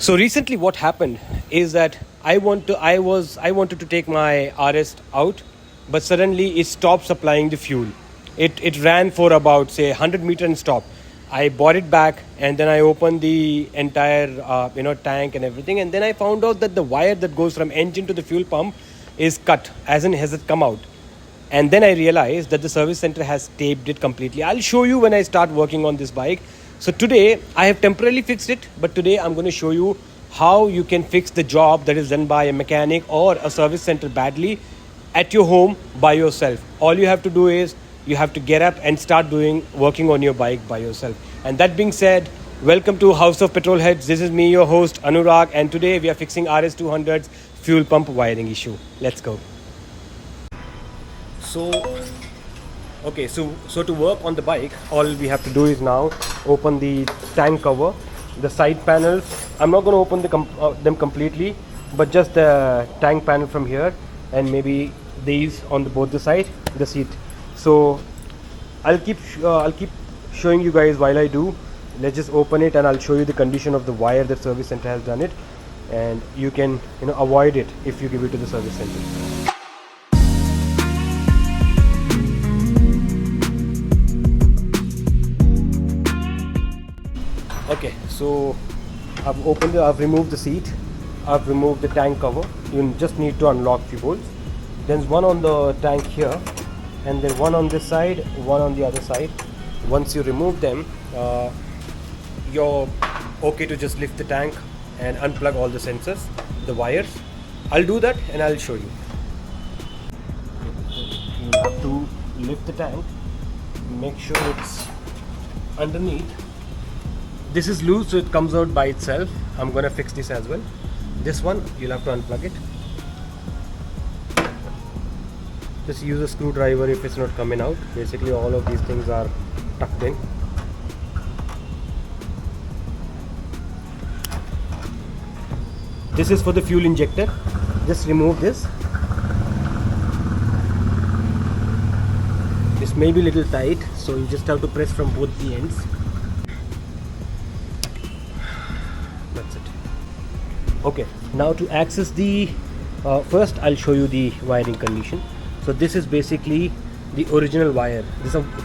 So recently what happened is that I wanted to take my RS out, but suddenly it stopped supplying the fuel. It ran for about say 100 meters and stopped. I bought it back and then I opened the entire tank and everything, and then I found out that the wire that goes from engine to the fuel pump is cut, as in has it come out. And then I realized that the service center has taped it completely. I'll show you when I start working on this bike. So today I have temporarily fixed it, but today I'm going to show you how you can fix the job that is done by a mechanic or a service center badly at your home by yourself. All you have to do is you have to get up and start working on your bike by yourself. And that being said, welcome to House of Petrolheads. This is me, your host Anurag, and today we are fixing RS200's fuel pump wiring issue. Let's go. So to work on the bike, all we have to do is now open the tank cover, the side panels. I'm not going to open them completely, but just the tank panel from here, and maybe these on both the side, the seat. So I'll keep showing you guys while I do. Let's just open it and I'll show you the condition of the wire that service center has done it, and you can avoid it if you give it to the service center. Okay, so I've removed the seat, I've removed the tank cover. You just need to unlock few bolts. There's one on the tank here, and then one on this side, one on the other side. Once you remove them, you're okay to just lift the tank and unplug all the sensors, the wires. I'll do that and I'll show you. You have to lift the tank, make sure it's underneath. This is loose, so it comes out by itself. I'm gonna fix this as well. This one, you'll have to unplug it. Just use a screwdriver if it's not coming out. Basically all of these things are tucked in. This is for the fuel injector. Just remove this. This may be a little tight, so you just have to press from both the ends. That's it. Okay, now to access the first I'll show you the wiring condition. So this is basically the original wire.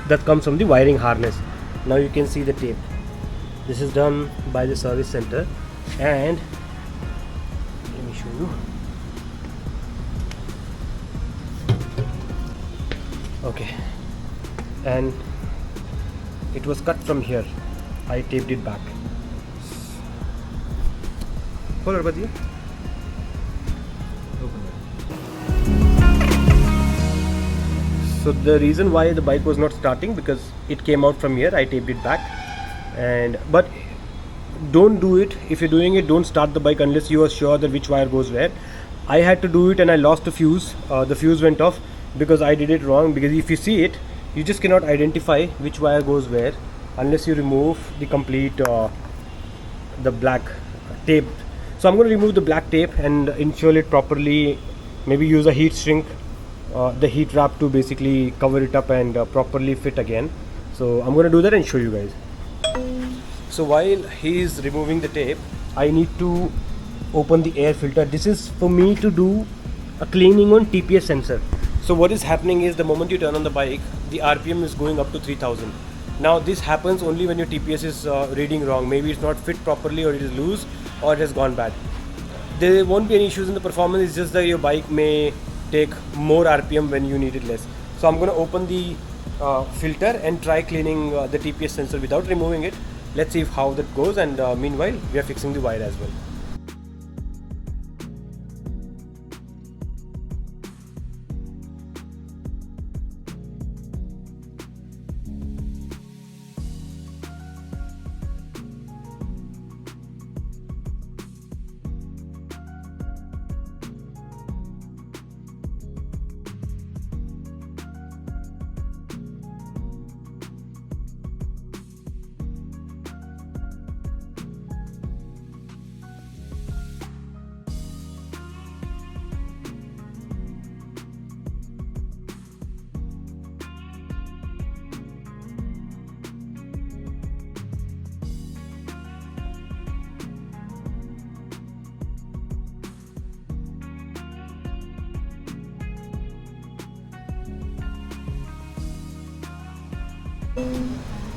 That comes from the wiring harness. Now you can see the tape. This is done by the service center, and let me show you. Okay, and it was cut from here. I taped it back. Hold on, buddy. So the reason why the bike was not starting, because it came out from here. I taped it back, but don't do it. If you're doing it, don't start the bike unless you are sure that which wire goes where. I had to do it and I lost the fuse. The fuse went off because I did it wrong. Because if you see it, you just cannot identify which wire goes where unless you remove the complete the black tape. So I'm going to remove the black tape and install it properly. Maybe use a heat shrink, the heat wrap, to basically cover it up and properly fit again. So I'm going to do that and show you guys. So while he is removing the tape, I need to open the air filter. This is for me to do a cleaning on TPS sensor. So what is happening is, the moment you turn on the bike, the RPM is going up to 3000. Now this happens only when your TPS is reading wrong. Maybe it's not fit properly, or it is loose, or it has gone bad. There won't be any issues in the performance. It's just that your bike may take more RPM when you need it less. So I'm going to open the filter and try cleaning the TPS sensor without removing it. Let's see how that goes, and meanwhile we are fixing the wire as well.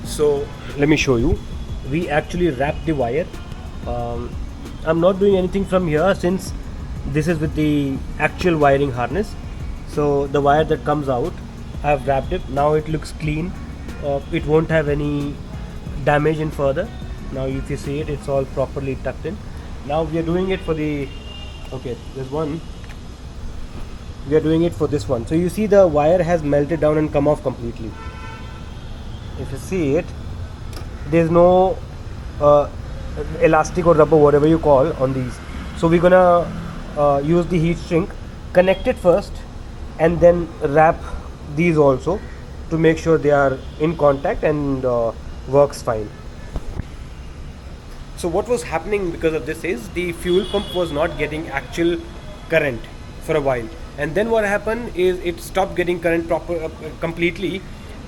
So let me show you. We actually wrapped the wire. um, I'm not doing anything from here since this is with the actual wiring harness. So the wire that comes out, I've wrapped it. Now it looks clean. It won't have any damage in further. Now if you see it, it's all properly tucked in. Now we are doing it for the, okay, there's one. We are doing it for this one. So you see the wire has melted down and come off completely. If you see it, there's no elastic or rubber, whatever you call, on these. So we're gonna use the heat shrink, connect it first, and then wrap these also to make sure they are in contact and works fine. So what was happening because of this is the fuel pump was not getting actual current for a while, and then what happened is it stopped getting current completely.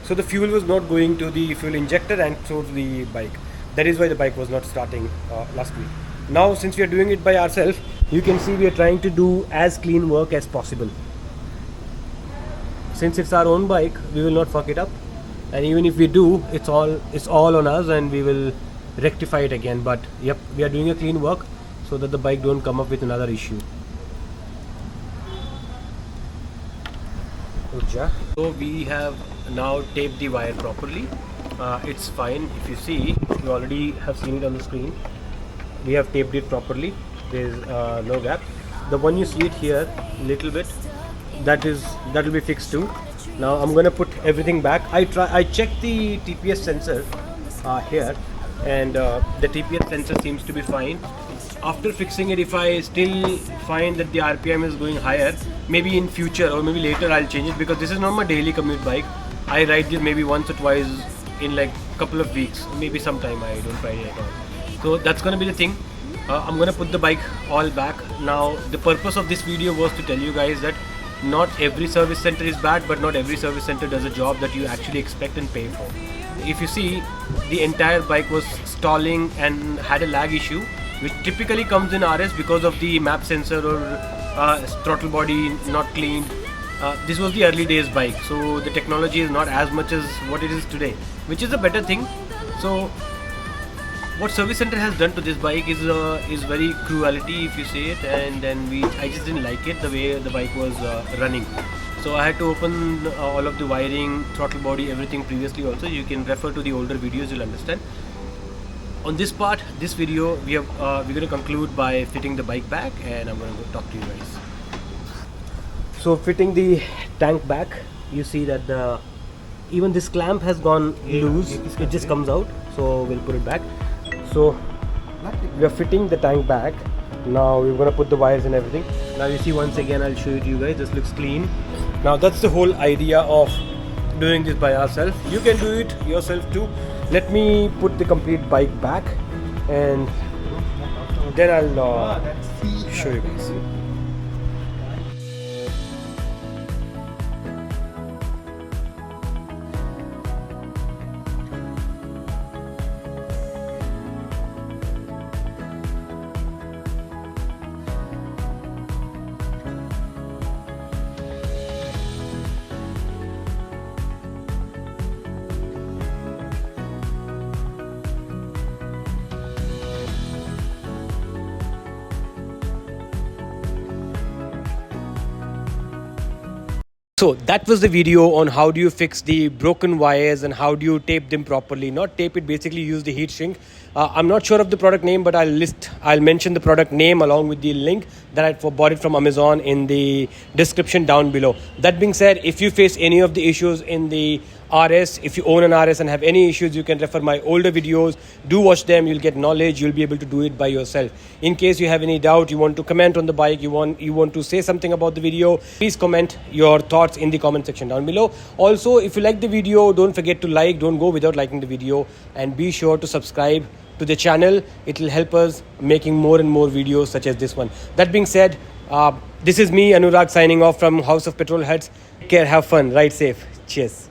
So the fuel was not going to the fuel injector and so to the bike. That is why the bike was not starting last week. Now since we are doing it by ourselves, you can see we are trying to do as clean work as possible. Since it's our own bike, we will not fuck it up, and even if we do, it's all on us, and we will rectify it again. But yep, we are doing a clean work so that the bike don't come up with another issue. So we have now taped the wire properly. It's fine. If you see, you already have seen it on the screen. We have taped it properly. There's no gap. The one you see it here little bit, that will be fixed too. Now I'm gonna put everything back. I checked the TPS sensor here, and the TPS sensor seems to be fine. After fixing it, if I still find that the RPM is going higher, maybe in future or maybe later I'll change it, because this is not my daily commute bike. I ride this maybe once or twice in like couple of weeks, maybe sometime I don't ride it at all. So that's gonna be the thing. I'm gonna put the bike all back. Now the purpose of this video was to tell you guys that not every service center is bad, but not every service center does a job that you actually expect and pay for. If you see, the entire bike was stalling and had a lag issue, which typically comes in RS because of the map sensor or throttle body not cleaned. This was the early days bike, so the technology is not as much as what it is today, which is a better thing. So what service center has done to this bike is very cruelty, if you see it, and then I just didn't like it the way the bike was running. So I had to open all of the wiring, throttle body, everything previously also. You can refer to the older videos, you'll understand. On this part, this video, we're going to conclude by fitting the bike back, and I'm going to go talk to you guys. So fitting the tank back, you see that even this clamp has gone loose. It just comes out, so we'll put it back. So we are fitting the tank back. Now we're going to put the wires and everything. Now you see, once again I'll show it to you guys. This looks clean. Now that's the whole idea of doing this by ourselves. You can do it yourself too. Let me put the complete bike back, and then I'll show you guys. So that was the video on how do you fix the broken wires and how do you tape them properly. Not tape it, basically use the heat shrink. I'm not sure of the product name, but I'll mention the product name along with the link that I bought it from Amazon in the description down below. That being said, if you face any of the issues in the RS, if you own an RS and have any issues, you can refer my older videos. Do watch them, you'll get knowledge, you'll be able to do it by yourself. In case you have any doubt, you want to comment on the bike, you want to say something about the video, please comment your thoughts in the comment section down below. Also, if you like the video, don't forget to like, don't go without liking the video, and be sure to subscribe to the channel. It will help us making more and more videos such as this one. That being said, this is me, Anurag, signing off from House of Petrolheads. Take care, have fun, ride safe. Cheers.